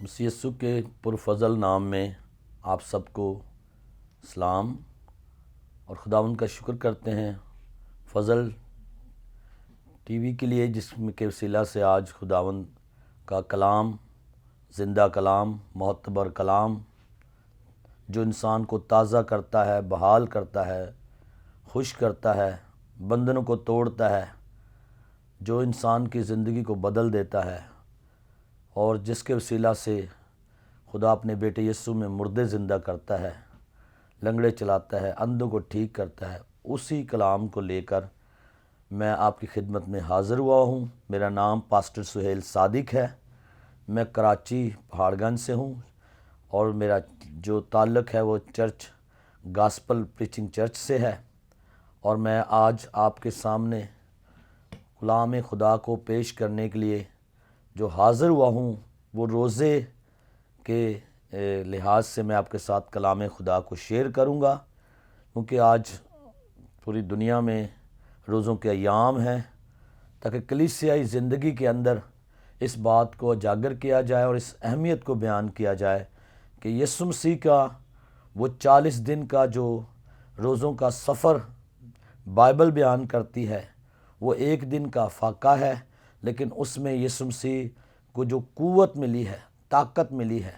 مسیح یسوع کے پرفضل نام میں آپ سب کو سلام اور خداوند کا شکر کرتے ہیں فضل ٹی وی کے لیے، جس کے وسیلہ سے آج خداوند کا کلام، زندہ کلام، معتبر کلام، جو انسان کو تازہ کرتا ہے، بحال کرتا ہے، خوش کرتا ہے، بندھنوں کو توڑتا ہے، جو انسان کی زندگی کو بدل دیتا ہے، اور جس کے وسیلہ سے خدا اپنے بیٹے یسوع میں مردے زندہ کرتا ہے، لنگڑے چلاتا ہے، اندھوں کو ٹھیک کرتا ہے، اسی کلام کو لے کر میں آپ کی خدمت میں حاضر ہوا ہوں۔ میرا نام پاسٹر سہیل صادق ہے، میں کراچی پہاڑ گنج سے ہوں، اور میرا جو تعلق ہے وہ چرچ گاسپل پریچنگ چرچ سے ہے، اور میں آج آپ کے سامنے کلام خدا کو پیش کرنے کے لیے جو حاضر ہوا ہوں، وہ روزے کے لحاظ سے میں آپ کے ساتھ کلام خدا کو شیئر کروں گا، کیونکہ آج پوری دنیا میں روزوں کے ایام ہیں، تاکہ کلیسیائی زندگی کے اندر اس بات کو اجاگر کیا جائے اور اس اہمیت کو بیان کیا جائے کہ یسوع مسیح کا وہ 40 دن کا جو روزوں کا سفر بائبل بیان کرتی ہے، وہ ایک دن کا فاقہ ہے، لیکن اس میں یسوع مسیح کو جو قوت ملی ہے، طاقت ملی ہے،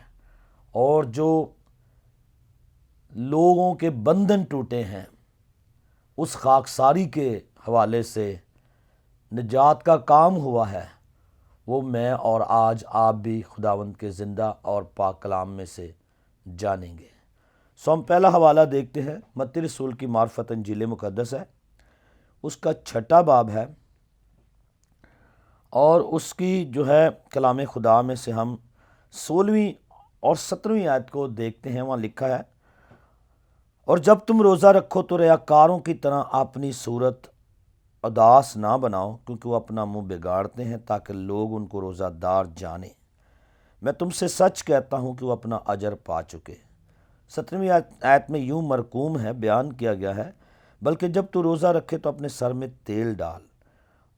اور جو لوگوں کے بندھن ٹوٹے ہیں، اس خاکساری کے حوالے سے نجات کا کام ہوا ہے، وہ میں اور آج آپ بھی خداوند کے زندہ اور پاک کلام میں سے جانیں گے۔ ہم پہلا حوالہ دیکھتے ہیں، متی رسول کی معرفت انجیل مقدس ہے، اس کا 6 باب ہے، اور اس کی جو ہے کلام خدا میں سے ہم 16ویں اور 17ویں آیت کو دیکھتے ہیں۔ وہاں لکھا ہے، اور جب تم روزہ رکھو تو ریاکاروں کی طرح اپنی صورت اداس نہ بناؤ، کیونکہ وہ اپنا منہ بگاڑتے ہیں تاکہ لوگ ان کو روزہ دار جانیں۔ میں تم سے سچ کہتا ہوں کہ وہ اپنا اجر پا چکے۔ 17ویں آیت میں یوں مرقوم ہے، بیان کیا گیا ہے، بلکہ جب تو روزہ رکھے تو اپنے سر میں تیل ڈال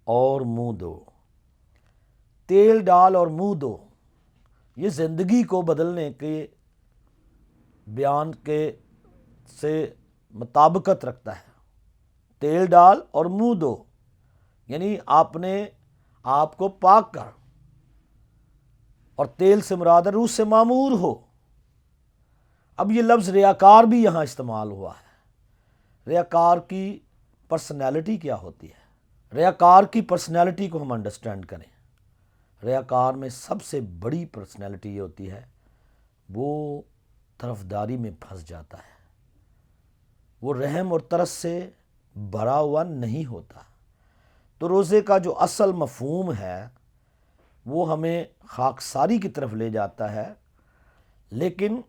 اور منہ دھو۔ تیل ڈال اور منہ دھو، یہ زندگی کو بدلنے کے بیان کے سے مطابقت رکھتا ہے۔ تیل ڈال اور منہ دھو، یعنی آپ نے آپ کو پاک کر، اور تیل سے مراد ہے روح سے معمور ہو۔ اب یہ لفظ ریاکار بھی یہاں استعمال ہوا ہے۔ ریاکار کی پرسنالٹی کیا ہوتی ہے؟ ریاکار کی پرسنالٹی کو ہم انڈرسٹینڈ کریں۔ ریاکار میں سب سے بڑی پرسنالٹی یہ ہوتی ہے، وہ طرفداری میں پھنس جاتا ہے، وہ رحم اور ترس سے بھرا ہوا نہیں ہوتا۔ تو روزے کا جو اصل مفہوم ہے وہ ہمیں خاکساری کی طرف لے جاتا ہے، لیکن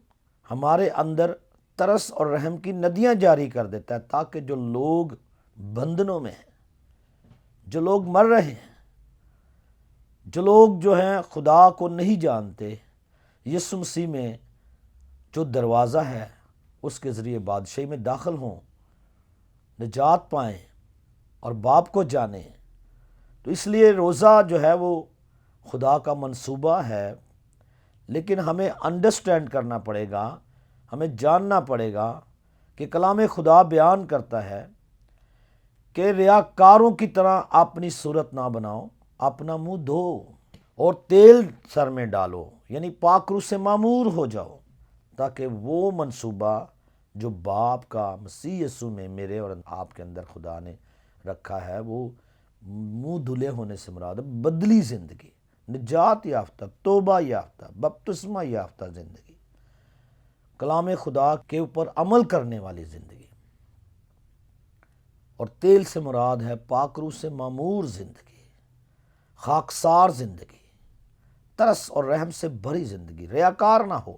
ہمارے اندر ترس اور رحم کی ندیاں جاری کر دیتا ہے، تاکہ جو لوگ بندھنوں میں ہیں، جو لوگ مر رہے ہیں، جو لوگ جو ہیں خدا کو نہیں جانتے، یسوع مسیح میں جو دروازہ ہے اس کے ذریعے بادشاہی میں داخل ہوں، نجات پائیں اور باپ کو جانیں۔ تو اس لیے روزہ جو ہے وہ خدا کا منصوبہ ہے، لیکن ہمیں انڈرسٹینڈ کرنا پڑے گا، ہمیں جاننا پڑے گا کہ کلام خدا بیان کرتا ہے کہ ریاکاروں کی طرح اپنی صورت نہ بناؤ، اپنا منہ دھو اور تیل سر میں ڈالو، یعنی پاک روح سے معمور ہو جاؤ، تاکہ وہ منصوبہ جو باپ کا مسیح یسوع میں میرے اور آپ کے اندر خدا نے رکھا ہے، وہ منہ دھلے ہونے سے مراد ہے بدلی زندگی، نجات یافتہ، توبہ یافتہ، بپتسمہ یافتہ زندگی، کلام خدا کے اوپر عمل کرنے والی زندگی۔ اور تیل سے مراد ہے پاک روح سے معمور زندگی، خاکسار زندگی، ترس اور رحم سے بھری زندگی، ریاکار نہ ہو۔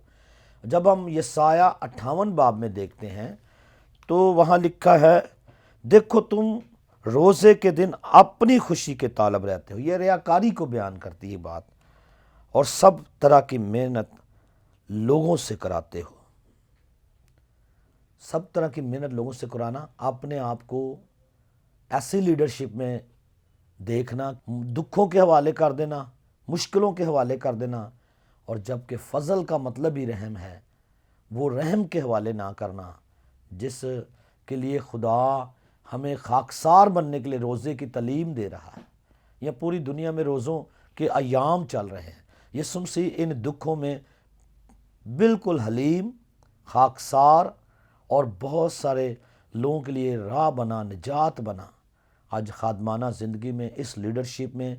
جب ہم یسایہ 58 باب میں دیکھتے ہیں تو وہاں لکھا ہے، دیکھو تم روزے کے دن اپنی خوشی کے طالب رہتے ہو۔ یہ ریاکاری کو بیان کرتی ہے بات، اور سب طرح کی محنت لوگوں سے کراتے ہو۔ سب طرح کی محنت لوگوں سے کرانا، اپنے آپ کو ایسی لیڈرشپ میں دیکھنا، دکھوں کے حوالے کر دینا، مشکلوں کے حوالے کر دینا، اور جب کہ فضل کا مطلب ہی رحم ہے، وہ رحم کے حوالے نہ کرنا جس کے لیے خدا ہمیں خاکسار بننے کے لیے روزے کی تعلیم دے رہا ہے۔ یا پوری دنیا میں روزوں کے ایام چل رہے ہیں، یسوع مسیح ان دکھوں میں بالکل حلیم، خاکسار اور بہت سارے لوگوں کے لیے راہ بنا، نجات بنا۔ آج خادمانہ زندگی میں اس لیڈرشپ میں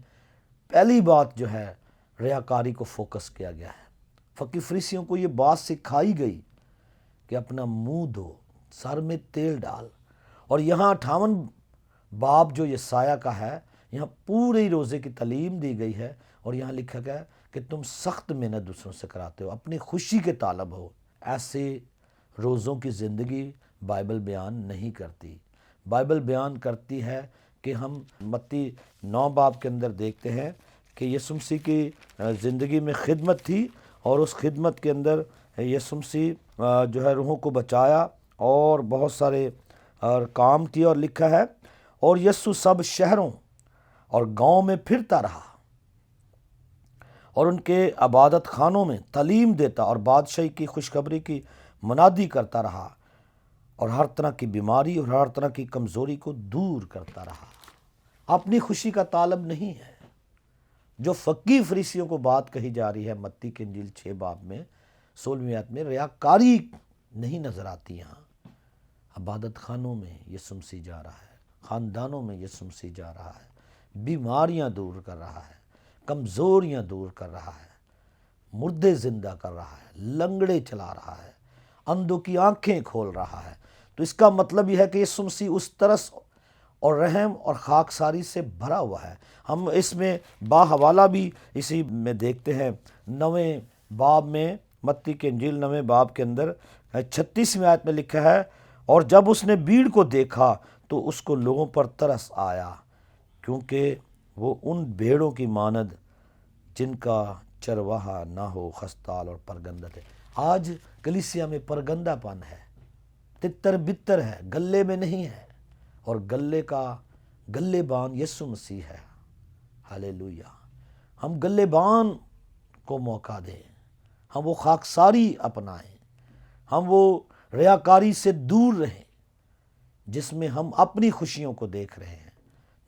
پہلی بات جو ہے ریاکاری کو فوکس کیا گیا ہے۔ فقی فریسیوں کو یہ بات سکھائی گئی کہ اپنا منہ دھو، سر میں تیل ڈال، اور یہاں 58 باب جو یسایہ کا ہے، یہاں پورے روزے کی تعلیم دی گئی ہے، اور یہاں لکھا گیا ہے کہ تم سخت محنت دوسروں سے کراتے ہو، اپنی خوشی کے طالب ہو۔ ایسے روزوں کی زندگی بائبل بیان نہیں کرتی۔ بائبل بیان کرتی ہے کہ ہم متی 9 باب کے اندر دیکھتے ہیں کہ یسوع مسیح کی زندگی میں خدمت تھی، اور اس خدمت کے اندر یسوع مسیح جو ہے روحوں کو بچایا اور بہت سارے کام کیا، اور لکھا ہے اور یسوع سب شہروں اور گاؤں میں پھرتا رہا اور ان کے عبادت خانوں میں تعلیم دیتا اور بادشاہی کی خوشخبری کی منادی کرتا رہا، اور ہر طرح کی بیماری اور ہر طرح کی کمزوری کو دور کرتا رہا۔ اپنی خوشی کا طالب نہیں ہے۔ جو فقی فریسیوں کو بات کہی جا رہی ہے متی کی انجیل 6 باب میں 16ویں آیت میں، ریاکاری نہیں نظر آتی۔ یہاں عبادت خانوں میں یسوع مسیح جا رہا ہے، خاندانوں میں یسوع مسیح جا رہا ہے، بیماریاں دور کر رہا ہے، کمزوریاں دور کر رہا ہے، مردے زندہ کر رہا ہے، لنگڑے چلا رہا ہے، اندھوں کی آنکھیں کھول رہا ہے۔ تو اس کا مطلب یہ ہے کہ یسوع مسیح اس ترس اور رحم اور خاکساری سے بھرا ہوا ہے۔ ہم اس میں باحوالہ بھی اسی میں دیکھتے ہیں 9 باب میں، متی کے انجیل 9 باب کے اندر 36ویں آیت میں لکھا ہے، اور جب اس نے بھیڑ کو دیکھا تو اس کو لوگوں پر ترس آیا، کیونکہ وہ ان بھیڑوں کی مانند جن کا چرواہا نہ ہو، خستال اور پرگندہ ہے۔ آج کلیسیا میں پرگندہ پن ہے، تتر بتر ہے، گلے میں نہیں ہے، اور گلے بان یسوع مسیح ہے۔ ہالےلویا۔ ہم گلے بان کو موقع دیں، ہم وہ خاکساری اپنائیں، ہم وہ ریاکاری سے دور رہیں جس میں ہم اپنی خوشیوں کو دیکھ رہے ہیں،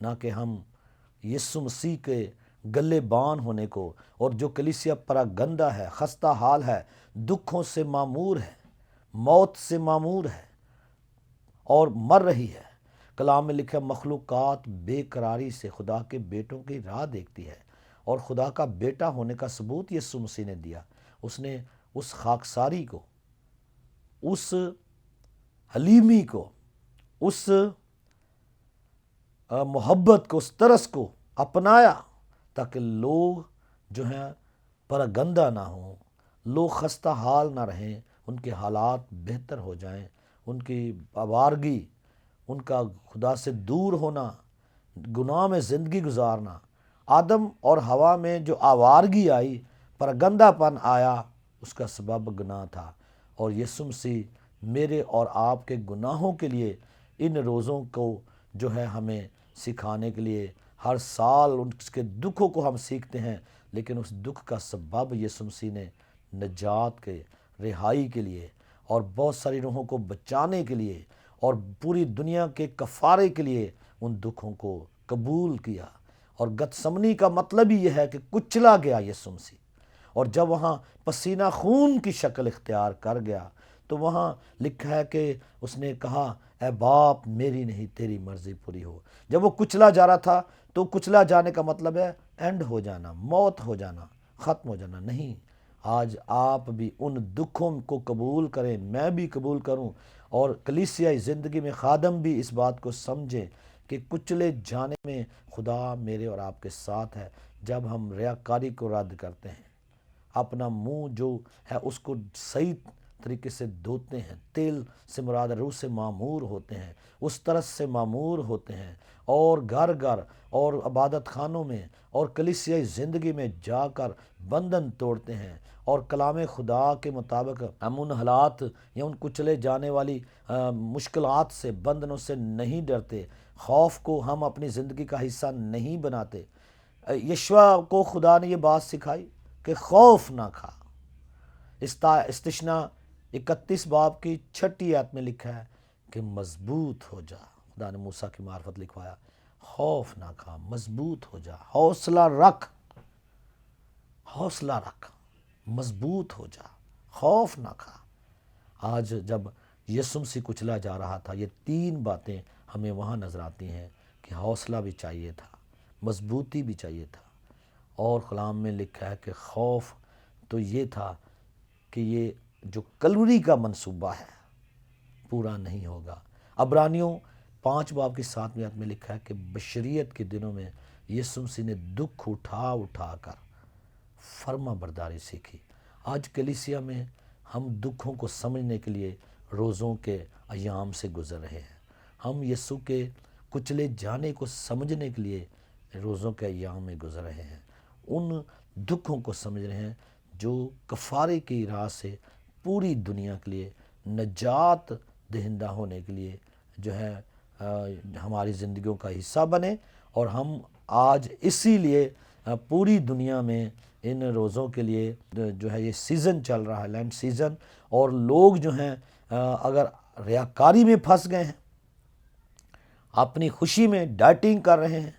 نہ کہ ہم یسوع مسیح کے گلے بان ہونے کو۔ اور جو کلیسیا پراگندہ ہے، خستہ حال ہے، دکھوں سے معمور ہے، موت سے معمور ہے اور مر رہی ہے، کلام میں لکھا مخلوقات بے قراری سے خدا کے بیٹوں کی راہ دیکھتی ہے، اور خدا کا بیٹا ہونے کا ثبوت یسوع مسیح نے دیا۔ اس نے اس خاکساری کو، اس حلیمی کو، اس محبت کو، اس ترس کو اپنایا تاکہ لوگ جو ہیں پراگندہ نہ ہوں، لوگ خستہ حال نہ رہیں، ان کے حالات بہتر ہو جائیں، ان کی آوارگی، ان کا خدا سے دور ہونا، گناہ میں زندگی گزارنا۔ آدم اور حوا میں جو آوارگی آئی، پراگندہ پن آیا، اس کا سبب گناہ تھا، اور یسوع مسیح میرے اور آپ کے گناہوں کے لیے ان روزوں کو جو ہے ہمیں سکھانے کے لیے، ہر سال اس کے دکھوں کو ہم سیکھتے ہیں، لیکن اس دکھ کا سبب یسوع مسیح نے نجات کے، رہائی کے لیے، اور بہت ساری روحوں کو بچانے کے لیے، اور پوری دنیا کے کفارے کے لیے ان دکھوں کو قبول کیا۔ اور گتسمنی کا مطلب ہی یہ ہے کہ کچلا گیا یسوع مسیح، اور جب وہاں پسینہ خون کی شکل اختیار کر گیا تو وہاں لکھا ہے کہ اس نے کہا اے باپ میری نہیں تیری مرضی پوری ہو۔ جب وہ کچلا جا رہا تھا تو کچلا جانے کا مطلب ہے اینڈ ہو جانا، موت ہو جانا، ختم ہو جانا نہیں۔ آج آپ بھی ان دکھوں کو قبول کریں، میں بھی قبول کروں، اور کلیسیائی زندگی میں خادم بھی اس بات کو سمجھیں کہ کچلے جانے میں خدا میرے اور آپ کے ساتھ ہے۔ جب ہم ریاکاری کو رد کرتے ہیں، اپنا منہ جو ہے اس کو صحیح طریقے سے دھوتے ہیں، تیل سے مراد روح سے معمور ہوتے ہیں، اس طرح سے معمور ہوتے ہیں، اور گھر گھر اور عبادت خانوں میں اور کلیسیائی زندگی میں جا کر بندھن توڑتے ہیں، اور کلام خدا کے مطابق ہم ان حالات یا ان کچلے جانے والی مشکلات سے، بندھنوں سے نہیں ڈرتے، خوف کو ہم اپنی زندگی کا حصہ نہیں بناتے۔ یشوع کو خدا نے یہ بات سکھائی کہ خوف نہ کھا۔ استثنا 31 باب کی 6 آیت میں لکھا ہے کہ مضبوط ہو جا۔ خدا نے موسیٰ کی معرفت لکھوایا، خوف نہ کھا، مضبوط ہو جا، حوصلہ رکھ، حوصلہ رکھ، مضبوط ہو جا، خوف نہ کھا۔ آج جب یسوع مسیح کچلا جا رہا تھا، یہ 3 باتیں ہمیں وہاں نظر آتی ہیں کہ حوصلہ بھی چاہیے تھا، مضبوطی بھی چاہیے تھا، اور کلام میں لکھا ہے کہ خوف تو یہ تھا کہ یہ جو کلوری کا منصوبہ ہے پورا نہیں ہوگا۔ عبرانیوں 5 باب کی 7 آیت میں لکھا ہے کہ بشریت کے دنوں میں یسوع مسیح نے دکھ اٹھا اٹھا کر فرما برداری سیکھی۔ آج کلیسیا میں ہم دکھوں کو سمجھنے کے لیے روزوں کے ایام سے گزر رہے ہیں۔ ہم یسوع کے کچلے جانے کو سمجھنے کے لیے روزوں کے ایام میں گزر رہے ہیں۔ ان دکھوں کو سمجھ رہے ہیں جو کفارے کی راہ سے پوری دنیا کے لیے نجات دہندہ ہونے کے لیے جو ہے ہماری زندگیوں کا حصہ بنے، اور ہم آج اسی لیے پوری دنیا میں ان روزوں کے لیے جو ہے یہ سیزن چل رہا ہے، لینٹ سیزن، اور لوگ جو ہیں اگر ریاکاری میں پھنس گئے ہیں، اپنی خوشی میں ڈائٹنگ کر رہے ہیں،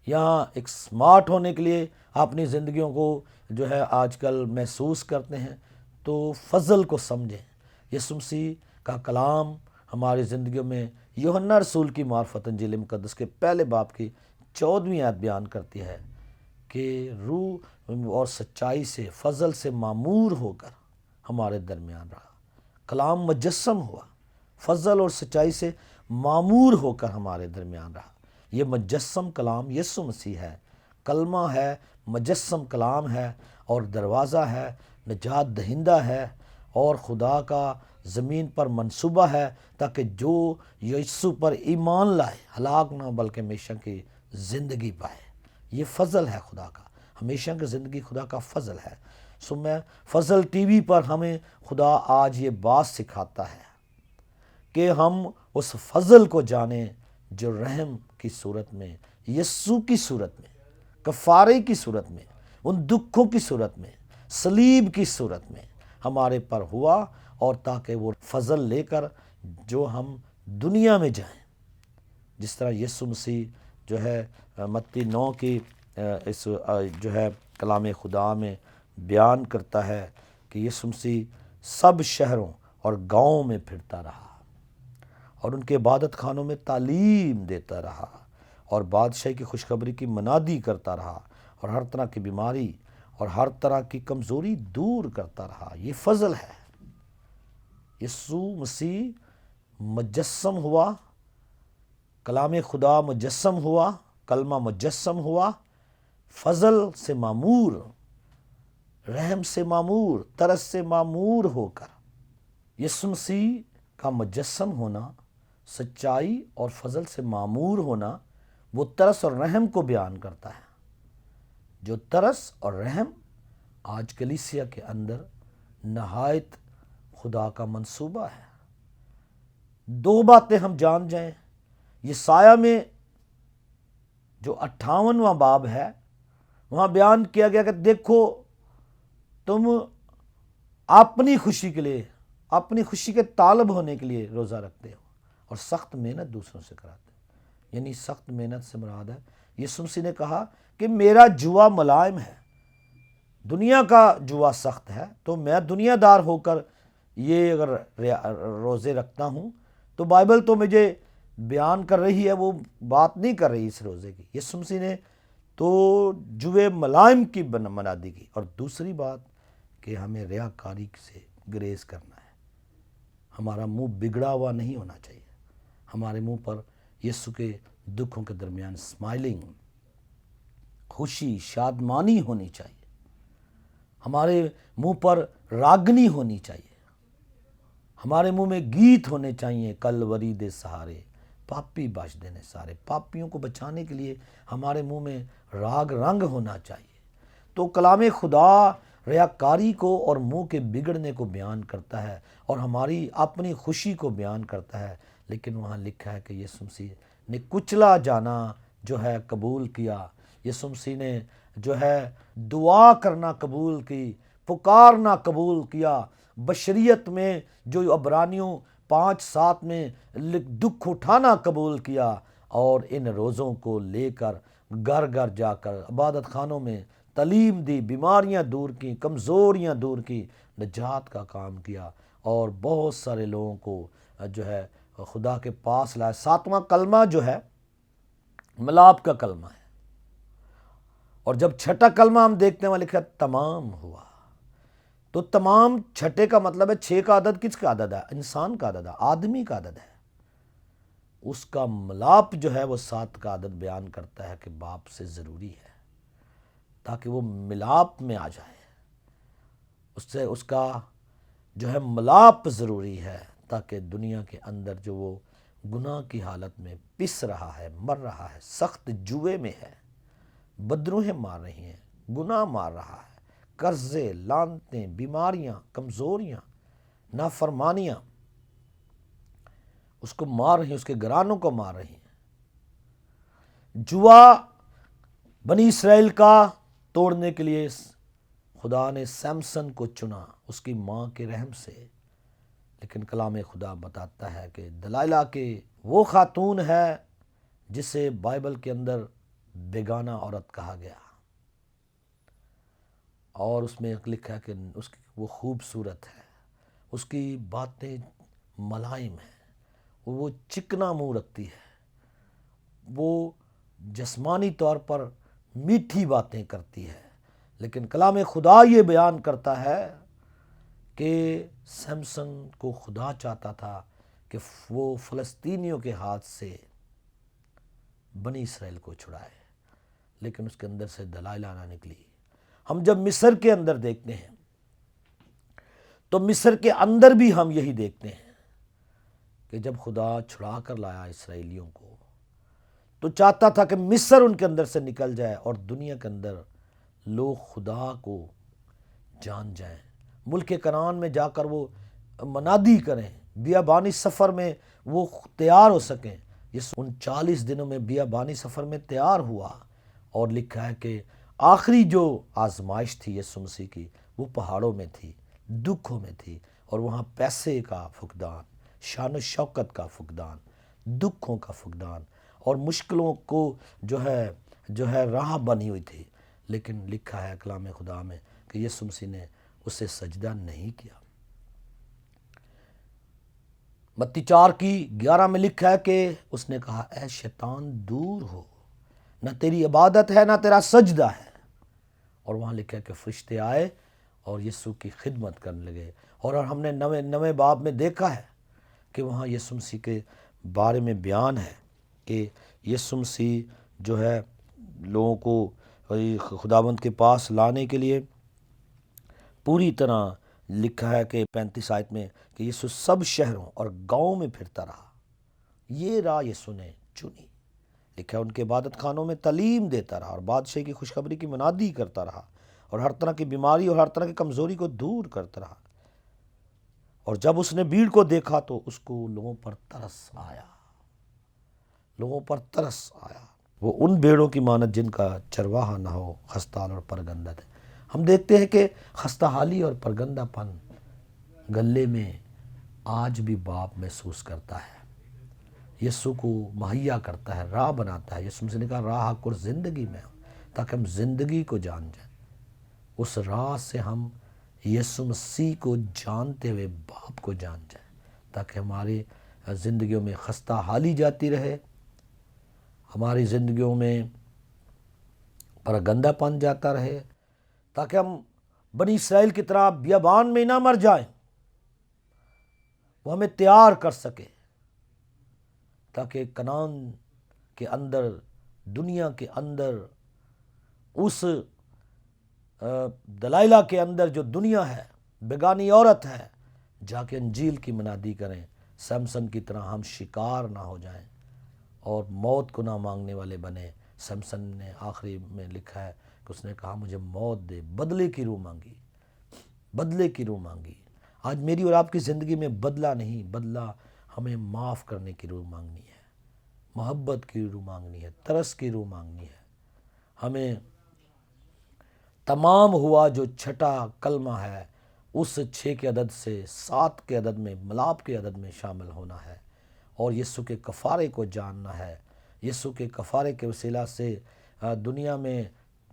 یہاں ایک سمارٹ ہونے کے لیے اپنی زندگیوں کو جو ہے آج کل محسوس کرتے ہیں، تو فضل کو سمجھیں۔ یسوع مسیح کا کلام ہماری زندگیوں میں یوحنا رسول کی معرفت انجیل مقدس کے 1 باب کی 14 آیت بیان کرتی ہے کہ روح اور سچائی سے، فضل سے معمور ہو کر ہمارے درمیان رہا۔ کلام مجسم ہوا، فضل اور سچائی سے معمور ہو کر ہمارے درمیان رہا۔ یہ مجسم کلام یسوع مسیح ہے، کلمہ ہے، مجسم کلام ہے، اور دروازہ ہے، نجات دہندہ ہے، اور خدا کا زمین پر منصوبہ ہے تاکہ جو یسوع پر ایمان لائے ہلاک نہ بلکہ ہمیشہ کی زندگی پائے۔ یہ فضل ہے خدا کا، ہمیشہ کی زندگی خدا کا فضل ہے۔ میں فضل ٹی وی پر ہمیں خدا آج یہ بات سکھاتا ہے کہ ہم اس فضل کو جانیں جو رحم کی صورت میں، یسوع کی صورت میں، کفارے کی صورت میں، ان دکھوں کی صورت میں، صلیب کی صورت میں ہمارے پر ہوا، اور تاکہ وہ فضل لے کر جو ہم دنیا میں جائیں، جس طرح یسوع مسیح جو ہے متی 9 کی اس جو ہے کلام خدا میں بیان کرتا ہے کہ یسوع مسیح سب شہروں اور گاؤں میں پھرتا رہا، اور ان کے عبادت خانوں میں تعلیم دیتا رہا، اور بادشاہی کی خوشخبری کی منادی کرتا رہا، اور ہر طرح کی بیماری اور ہر طرح کی کمزوری دور کرتا رہا۔ یہ فضل ہے۔ یسوع مسیح مجسم ہوا، کلام خدا مجسم ہوا، کلمہ مجسم ہوا، فضل سے معمور، رحم سے معمور، ترس سے معمور ہو کر۔ یسوع مسیح کا مجسم ہونا، سچائی اور فضل سے معمور ہونا، وہ ترس اور رحم کو بیان کرتا ہے۔ جو ترس اور رحم آج کلیسیا کے اندر نہایت خدا کا منصوبہ ہے۔ 2 باتیں ہم جان جائیں، یسایہ میں جو 58واں باب ہے وہاں بیان کیا گیا کہ دیکھو تم اپنی خوشی کے لیے، اپنی خوشی کے طالب ہونے کے لیے روزہ رکھتے ہو اور سخت محنت دوسروں سے کراتے ہو۔ یعنی سخت محنت سے مراد ہے، یسوع مسیح نے کہا کہ میرا جوا ملائم ہے، دنیا کا جوا سخت ہے، تو میں دنیا دار ہو کر یہ اگر روزے رکھتا ہوں تو بائبل تو مجھے بیان کر رہی ہے، وہ بات نہیں کر رہی اس روزے کی۔ یسوع مسیح نے تو جوے ملائم کی منادی کی۔ اور دوسری بات کہ ہمیں ریاکاری سے گریز کرنا ہے، ہمارا منہ بگڑا ہوا نہیں ہونا چاہیے، ہمارے منہ پر یسوع کے دکھوں کے درمیان اسمائلنگ، خوشی، شادمانی ہونی چاہیے، ہمارے منہ پر راگنی ہونی چاہیے، ہمارے منہ میں گیت ہونے چاہیے، کلوری دے سہارے پاپی بچ دینے سارے۔ پاپیوں کو بچانے کے لیے ہمارے منہ میں راگ رنگ ہونا چاہیے۔ تو کلام خدا ریاکاری کو اور منہ کے بگڑنے کو بیان کرتا ہے، اور ہماری اپنی خوشی کو بیان کرتا ہے، لیکن وہاں لکھا ہے کہ یسوع مسیح نے کچلا جانا جو ہے قبول کیا، یسوع مسیح نے جو ہے دعا کرنا قبول کی، پکارنا قبول کیا، بشریت میں جو عبرانیوں 5:7 میں دکھ اٹھانا قبول کیا، اور ان روزوں کو لے کر گھر گھر جا کر عبادت خانوں میں تعلیم دی، بیماریاں دور کی، کمزوریاں دور کی، نجات کا کام کیا، اور بہت سارے لوگوں کو جو ہے خدا کے پاس لایا۔ 7واں کلمہ جو ہے ملاپ کا کلمہ ہے، اور جب چھٹا کلمہ ہم دیکھتے ہیں وہاں لکھا ہے تمام ہوا۔ تو تمام چھٹے کا مطلب ہے 6 کا عدد کس کا عدد ہے؟ انسان کا عدد ہے، آدمی کا عدد ہے۔ اس کا ملاپ جو ہے وہ 7 کا عدد بیان کرتا ہے کہ باپ سے ضروری ہے، تاکہ وہ ملاپ میں آ جائے، اس سے اس کا جو ہے ملاپ ضروری ہے، تاکہ دنیا کے اندر جو وہ گناہ کی حالت میں پس رہا ہے، مر رہا ہے، سخت جوئے میں ہے، بدروہیں مار رہی ہیں، گناہ مار رہا ہے، قرضے، لعنتیں، بیماریاں، کمزوریاں، نافرمانیاں اس کو مار رہی ہیں، اس کے گھرانوں کو مار رہی ہیں۔ جوا بنی اسرائیل کا توڑنے کے لیے خدا نے سمسن کو چنا اس کی ماں کے رحم سے، لیکن کلام خدا بتاتا ہے کہ دلائلہ کے وہ خاتون ہے جسے بائبل کے اندر بیگانہ عورت کہا گیا، اور اس میں لکھا ہے کہ وہ خوبصورت ہے، اس کی باتیں ملائم ہیں، وہ چکنا منہ رکھتی ہے، وہ جسمانی طور پر میٹھی باتیں کرتی ہے، لیکن کلام خدا یہ بیان کرتا ہے کہ سمسن کو خدا چاہتا تھا کہ وہ فلسطینیوں کے ہاتھ سے بنی اسرائیل کو چھڑائے، لیکن اس کے اندر سے دلائلہ نہ نکلی۔ ہم جب مصر کے اندر دیکھتے ہیں تو مصر کے اندر بھی ہم یہی دیکھتے ہیں کہ جب خدا چھڑا کر لایا اسرائیلیوں کو تو چاہتا تھا کہ مصر ان کے اندر سے نکل جائے اور دنیا کے اندر لوگ خدا کو جان جائیں، ملک کنعان میں جا کر وہ منادی کریں، بیابانی سفر میں وہ تیار ہو سکیں۔ ان 40 دنوں میں بیابانی سفر میں تیار ہوا، اور لکھا ہے کہ آخری جو آزمائش تھی یسوع مسیح کی وہ پہاڑوں میں تھی، دکھوں میں تھی، اور وہاں پیسے کا فقدان، شان و شوکت کا فقدان، دکھوں کا فقدان، اور مشکلوں کو جو ہے راہ بنی ہوئی تھی، لیکن لکھا ہے کلام خدا میں کہ یسوع مسیح نے اسے سجدہ نہیں کیا۔ متی 4:11 میں لکھا ہے کہ اس نے کہا اے شیطان دور ہو، نہ تیری عبادت ہے نہ تیرا سجدہ ہے، اور وہاں لکھا ہے کہ فرشتے آئے اور یسوع کی خدمت کرنے لگے، اور ہم نے نویں باب میں دیکھا ہے کہ وہاں یسوع مسیح کے بارے میں بیان ہے کہ یسوع مسیح جو ہے لوگوں کو خداوند کے پاس لانے کے لیے پوری طرح لکھا ہے کہ 35 آیت میں کہ یسوع سب شہروں اور گاؤں میں پھرتا رہا، یہ راہ یسوع نے چنی۔ لکھا ہے ان کے عبادت خانوں میں تعلیم دیتا رہا اور بادشاہی کی خوشخبری کی منادی کرتا رہا، اور ہر طرح کی بیماری اور ہر طرح کی کمزوری کو دور کرتا رہا، اور جب اس نے بھیڑ کو دیکھا تو اس کو لوگوں پر ترس آیا، لوگوں پر ترس آیا۔ وہ ان بھیڑوں کی مانت جن کا چرواہا نہ ہو، خستحال اور پرگندہ تھے۔ ہم دیکھتے ہیں کہ خستہ حالی اور پرگندہ پن گلے میں آج بھی باپ محسوس کرتا ہے، یسوع کو مہیا کرتا ہے، راہ بناتا ہے۔ یسوع نے کہا راہ حق اور زندگی میں ہوں، تاکہ ہم زندگی کو جان جائیں۔ اس راہ سے ہم یسوع مسیح کو جانتے ہوئے باپ کو جان جائیں، تاکہ ہماری زندگیوں میں خستہ حالی جاتی رہے، ہماری زندگیوں میں پرگندہ پن جاتا رہے، تاکہ ہم بنی اسرائیل کی طرح بیابان میں نہ مر جائیں، وہ ہمیں تیار کر سکے، تاکہ کنعان کے اندر، دنیا کے اندر، اس دلائلہ کے اندر جو دنیا ہے، بیگانی عورت ہے، جا کے انجیل کی منادی کریں۔ سمسن کی طرح ہم شکار نہ ہو جائیں اور موت کو نہ مانگنے والے بنے۔ سمسن نے آخری میں لکھا ہے کہ اس نے کہا مجھے موت دے، بدلے کی روح مانگی، بدلے کی روح مانگی۔ آج میری اور آپ کی زندگی میں بدلہ نہیں، بدلہ ہمیں معاف کرنے کی روح مانگنی ہے، محبت کی روح مانگنی ہے، ترس کی روح مانگنی ہے، ہمیں تمام ہوا جو چھٹا کلمہ ہے اس 6 کے عدد سے 7 کے عدد میں، ملاپ کے عدد میں شامل ہونا ہے اور یسوع کے کفارے کو جاننا ہے۔ یسوع کے کفارے کے وسیلہ سے دنیا میں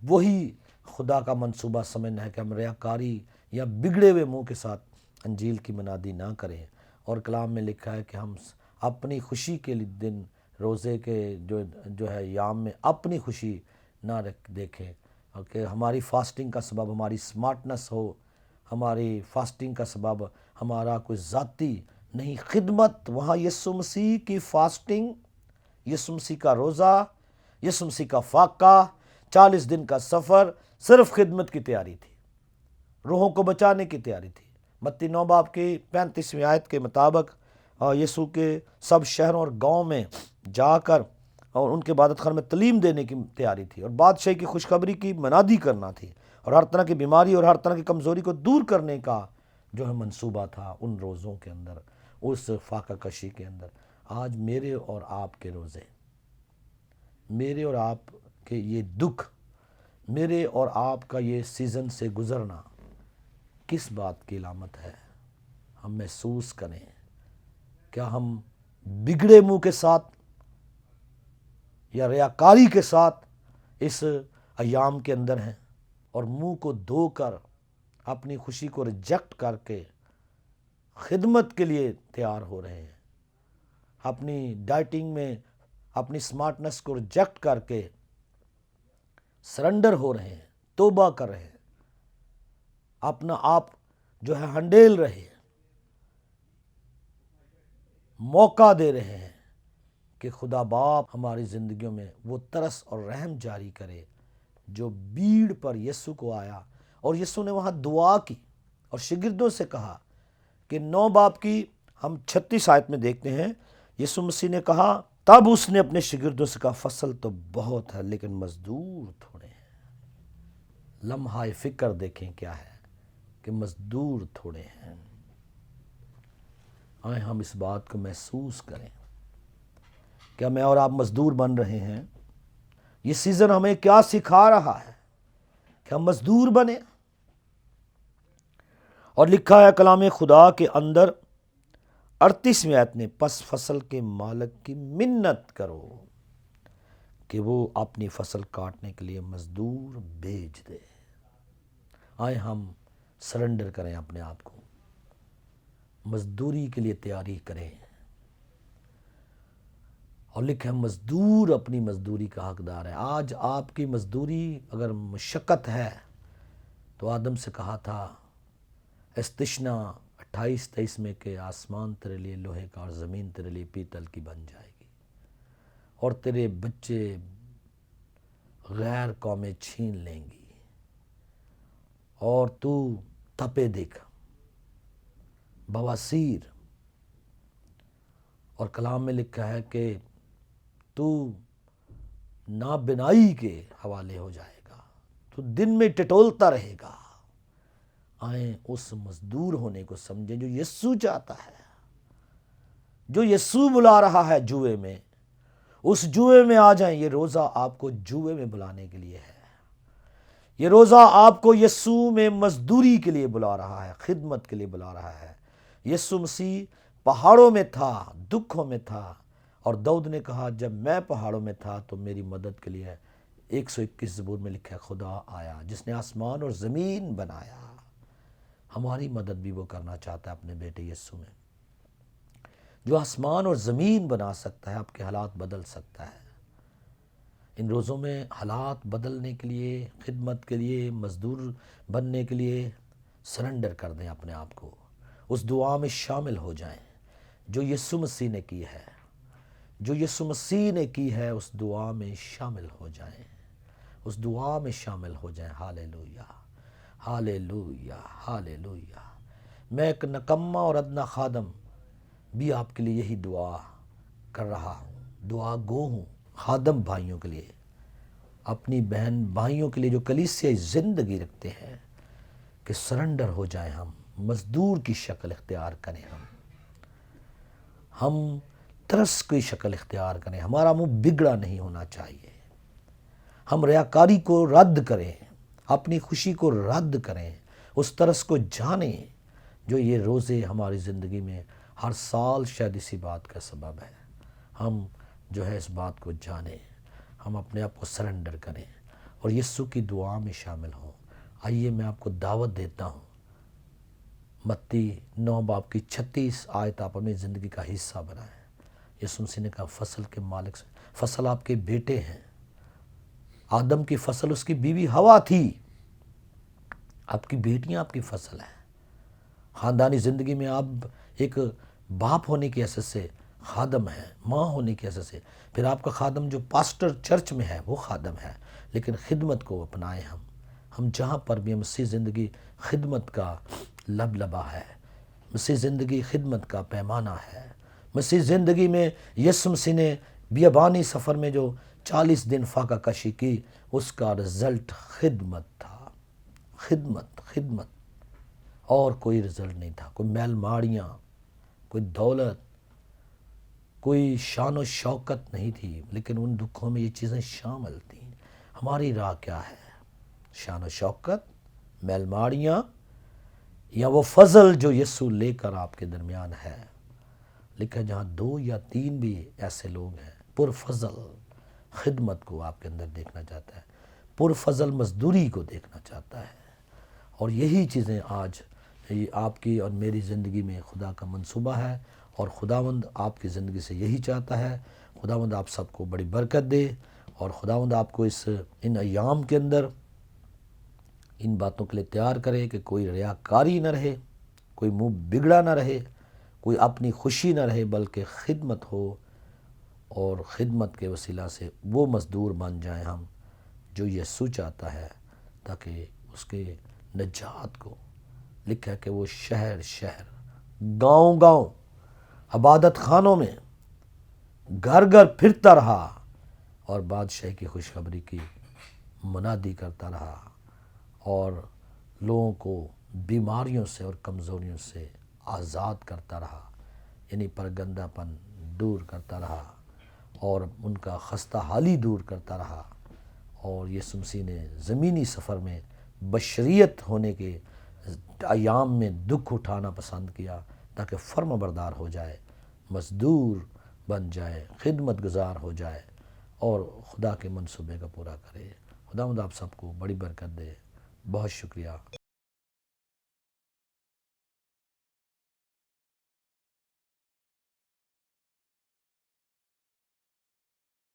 وہی خدا کا منصوبہ سمجھنا ہے کہ ہم ریاکاری یا بگڑے ہوئے منہ کے ساتھ انجیل کی منادی نہ کریں۔ اور کلام میں لکھا ہے کہ ہم اپنی خوشی کے دن، روزے کے جو ہے ایام میں اپنی خوشی نہ دیکھیں، کہ ہماری فاسٹنگ کا سبب ہماری سمارٹنس ہو، ہماری فاسٹنگ کا سبب ہمارا کوئی ذاتی نہیں، خدمت۔ وہاں یسوع مسیح کی فاسٹنگ، یسوع مسیح کا روزہ، یسوع مسیح کا فاقہ، 40 دن کا سفر صرف خدمت کی تیاری تھی، روحوں کو بچانے کی تیاری تھی۔ متی 9 باب کی 35ویں آیت کے مطابق یسوع کے سب شہروں اور گاؤں میں جا کر اور ان کے عبادت خانے میں تعلیم دینے کی تیاری تھی، اور بادشاہی کی خوشخبری کی منادی کرنا تھی، اور ہر طرح کی بیماری اور ہر طرح کی کمزوری کو دور کرنے کا جو ہے منصوبہ تھا ان روزوں کے اندر، اس فاقہ کشی کے اندر۔ آج میرے اور آپ کے روزے، میرے اور آپ کے یہ دکھ، میرے اور آپ کا یہ سیزن سے گزرنا کس بات کی علامت ہے؟ ہم محسوس کریں، کیا ہم بگڑے منہ کے ساتھ یا ریاکاری کے ساتھ اس ایام کے اندر ہیں، اور منہ کو دھو کر اپنی خوشی کو ریجیکٹ کر کے خدمت کے لیے تیار ہو رہے ہیں، اپنی ڈائٹنگ میں اپنی سمارٹنس کو ریجیکٹ کر کے سرنڈر ہو رہے ہیں، توبہ کر رہے ہیں، اپنا آپ جو ہے ہنڈیل رہے ہیں، موقع دے رہے ہیں کہ خدا باپ ہماری زندگیوں میں وہ ترس اور رحم جاری کرے جو بیڑ پر یسوع کو آیا، اور یسوع نے وہاں دعا کی اور شاگردوں سے کہا کہ 9 باب کی ہم 36 آیت میں دیکھتے ہیں، یسوع مسیح نے کہا، تب اس نے اپنے شاگردوں سے کہا، فصل تو بہت ہے لیکن مزدور تھوڑے ہیں۔ لمحہ فکر دیکھیں کیا ہے کہ مزدور تھوڑے ہیں۔ آئیں ہم اس بات کو محسوس کریں، کیا میں اور آپ مزدور بن رہے ہیں؟ یہ سیزن ہمیں کیا سکھا رہا ہے کہ ہم مزدور بنیں؟ اور لکھا ہے کلام خدا کے اندر 38ویں آیت میں، پس فصل کے مالک کی منت کرو کہ وہ اپنی فصل کاٹنے کے لیے مزدور بھیج دے۔ آئیں ہم سرنڈر کریں اپنے آپ کو، مزدوری کے لیے تیاری کریں، اور لکھیں مزدور اپنی مزدوری کا حقدار ہے۔ آج آپ کی مزدوری اگر مشقت ہے تو آدم سے کہا تھا استثنا 28-23 میں کہ آسمان تیرے لیے لوہے کا اور زمین تیرے لیے پیتل کی بن جائے گی، اور تیرے بچے غیر قومیں چھین لیں گی، اور تو تپے دیکھ بواسیر، اور کلام میں لکھا ہے کہ تو نابینائی کے حوالے ہو جائے گا، تو دن میں ٹٹولتا رہے گا۔ آئیں اس مزدور ہونے کو سمجھیں جو یسوع چاہتا ہے، جو یسوع بلا رہا ہے جوئے میں، اس جوئے میں آ جائیں۔ یہ روزہ آپ کو جوئے میں بلانے کے لیے ہے، یہ روزہ آپ کو یسوع میں مزدوری کے لیے بلا رہا ہے، خدمت کے لیے بلا رہا ہے۔ یسوع مسیح پہاڑوں میں تھا، دکھوں میں تھا، اور داؤد نے کہا جب میں پہاڑوں میں تھا تو میری مدد کے لیے 121 زبور میں لکھا ہے خدا آیا جس نے آسمان اور زمین بنایا۔ ہماری مدد بھی وہ کرنا چاہتا ہے اپنے بیٹے یسوع میں، جو آسمان اور زمین بنا سکتا ہے، آپ کے حالات بدل سکتا ہے۔ ان روزوں میں حالات بدلنے کے لیے، خدمت کے لیے، مزدور بننے کے لیے سرنڈر کر دیں اپنے آپ کو، اس دعا میں شامل ہو جائیں جو یسوع مسیح نے کی ہے، جو یسوع مسیح نے کی ہے، اس دعا میں شامل ہو جائیں، اس دعا میں شامل ہو جائیں۔ ہالےلویا، ہالےلویا، ہالےلویا۔ میں ایک نکما اور ادنا خادم بھی آپ کے لیے یہی دعا کر رہا ہوں، دعا گو ہوں خادم بھائیوں کے لیے، اپنی بہن بھائیوں کے لیے جو کلیسیائی زندگی رکھتے ہیں، کہ سرنڈر ہو جائیں، ہم مزدور کی شکل اختیار کریں، ہم ترس کی شکل اختیار کریں، ہمارا منہ بگڑا نہیں ہونا چاہیے، ہم ریاکاری کو رد کریں، اپنی خوشی کو رد کریں، اس طرز کو جانیں جو یہ روزے ہماری زندگی میں ہر سال شاید اسی بات کا سبب ہے۔ ہم جو ہے اس بات کو جانیں، ہم اپنے آپ کو سرنڈر کریں اور یسوع کی دعا میں شامل ہوں۔ آئیے میں آپ کو دعوت دیتا ہوں، متی 9 باب کی 36 آیت آپ اپنی زندگی کا حصہ بنائیں۔ یسوع مسیح نے کہا فصل کے مالک سے، فصل آپ کے بیٹے ہیں۔ آدم کی فصل اس کی بیوی ہوا تھی، آپ کی بیٹیاں آپ کی فصل ہیں۔ خاندانی زندگی میں آپ ایک باپ ہونے کی حیثیت سے خادم ہیں، ماں ہونے کی حیثیت سے، پھر آپ کا خادم جو پاسٹر چرچ میں ہے وہ خادم ہے، لیکن خدمت کو اپنائیں۔ ہم جہاں پر بھی مسیح زندگی خدمت کا لبلبا ہے، مسیح زندگی خدمت کا پیمانہ ہے۔ مسیح زندگی میں یسوع مسیح نے بیابانی سفر میں جو 40 دن فاقہ کشی کی، اس کا رزلٹ خدمت تھا، خدمت اور کوئی رزلٹ نہیں تھا۔ کوئی میل ماڑیاں، کوئی دولت، کوئی شان و شوکت نہیں تھی، لیکن ان دکھوں میں یہ چیزیں شامل تھیں۔ ہماری راہ کیا ہے؟ شان و شوکت، میل ماڑیاں، یا وہ فضل جو یسوع لے کر آپ کے درمیان ہے؟ لکھا جہاں 2 یا 3 بھی ایسے لوگ ہیں، پرفضل خدمت کو آپ کے اندر دیکھنا چاہتا ہے، پرفضل مزدوری کو دیکھنا چاہتا ہے۔ اور یہی چیزیں آج آپ کی اور میری زندگی میں خدا کا منصوبہ ہے، اور خداوند آپ کی زندگی سے یہی چاہتا ہے۔ خداوند آپ سب کو بڑی برکت دے، اور خداوند آپ کو ان ایام کے اندر ان باتوں کے لیے تیار کرے کہ کوئی ریاکاری نہ رہے، کوئی منہ بگڑا نہ رہے، کوئی اپنی خوشی نہ رہے، بلکہ خدمت ہو، اور خدمت کے وسیلہ سے وہ مزدور بن جائیں ہم جو یسوع چاہتا ہے، تاکہ اس کے نجات کو لکھا ہے کہ وہ شہر شہر، گاؤں گاؤں، عبادت خانوں میں گھر گھر پھرتا رہا اور بادشاہی کی خوشخبری کی منادی کرتا رہا، اور لوگوں کو بیماریوں سے اور کمزوریوں سے آزاد کرتا رہا، یعنی پرگندہ پن دور کرتا رہا، اور ان کا خستہ حالی دور کرتا رہا۔ اور یسوع مسیح نے زمینی سفر میں بشریت ہونے کے ایام میں دکھ اٹھانا پسند کیا، تاکہ فرما بردار ہو جائے، مزدور بن جائے، خدمت گزار ہو جائے، اور خدا کے منصوبے کا پورا کرے۔ خداوند آپ سب کو بڑی برکت دے۔ بہت شکریہ۔